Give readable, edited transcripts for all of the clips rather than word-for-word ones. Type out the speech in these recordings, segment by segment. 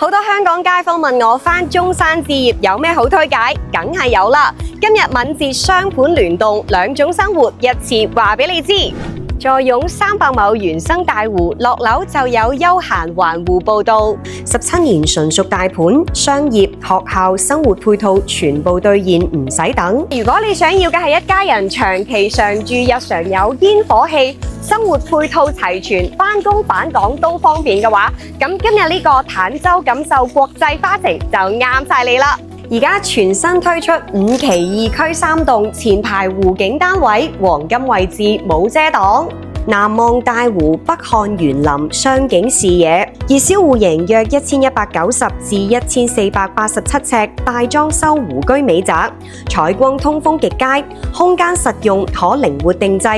好多香港街坊問我返中山置業有咩好推介，梗係有啦。今日敏捷雙盤聯動，兩種生活一次話俾你知。坐擁300畝原生大湖，落樓就有休閒環湖步道，17年純屬大盤，商業、學校、生活配套全部兌現，唔使等。如果你想要嘅係一家人長期常住，日常有煙火氣，生活配套齊全，返工返港都方便嘅話，咁今日呢個坦洲錦繡國際花城就啱晒你啦！而家全新推出5期2區3棟前排湖景單位，黃金位置冇遮擋，南望大湖，北看園林，雙景視野。熱銷戶型約1190至1487尺，大裝修湖居美宅，採光通風極佳，空間實用，可靈活定制。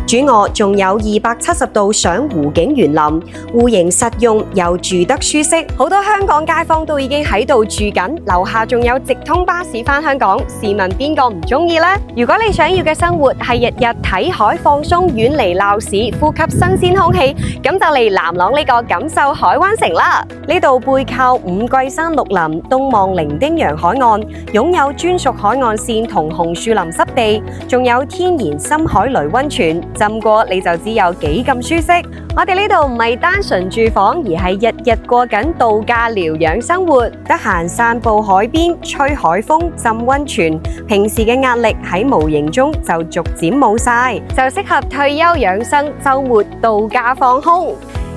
主臥仲有270度賞湖景園林，戶型實用又住得舒適。好多香港街坊都已經喺度住緊，樓下仲有直通巴士返香港，試問邊個唔鍾意呢？如果你想要嘅生活係日日睇海放鬆，遠離鬧市，呼吸新鮮空氣，咁就嚟南朗呢個錦繡海灣城啦！呢度背靠五桂山綠林，東望伶仃洋海岸，擁有專屬海岸線同紅樹林濕地，仲有天然深海雷溫泉。浸過你就知有幾咁舒適。我哋呢度唔係單純住房，而係日日過緊度假療養生活，得閒散步海邊，吹海風，浸溫泉，平時嘅壓力喺無形中就逐漸冇晒，就適合退休養生、週末度假放空。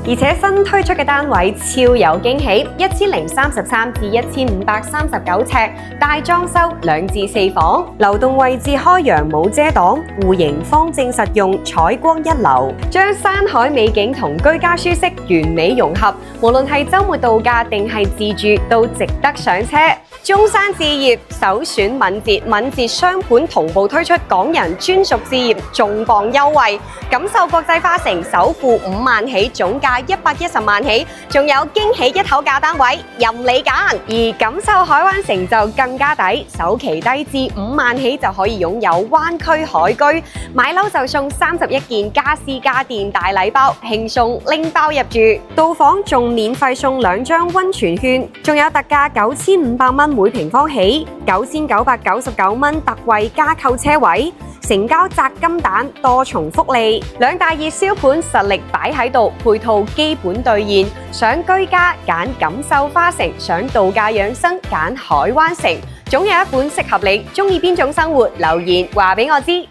而且新推出嘅單位超有驚喜，1033至1539尺，大裝修2至4房，流動位置開揚冇遮擋，戶型方正實用，採光一流，將山海美景同居家舒適完美融合。無論係週末度假定係自住，都值得上車。中山置業首選敏捷雙盤同步推出港人專屬置業重磅優惠，錦繡國際花城首付5萬起，總價110萬起，仲有驚喜一口價單位任你揀。而錦繡海灣城就更加抵，首期低至5萬起就可以擁有灣區海居，買樓就送31件家私家電大禮包，輕鬆拎包入住。到訪仲免費送2張溫泉券，仲有特價9500蚊每平方起，9999蚊特惠加購車位，成交砸金蛋，多重福利。兩大熱銷盤實力擺喺度，配套基本兌現。想居家揀錦繡花城，想度假養生揀海灣城，總有一款適合你。鍾意邊種生活？留言話俾我知。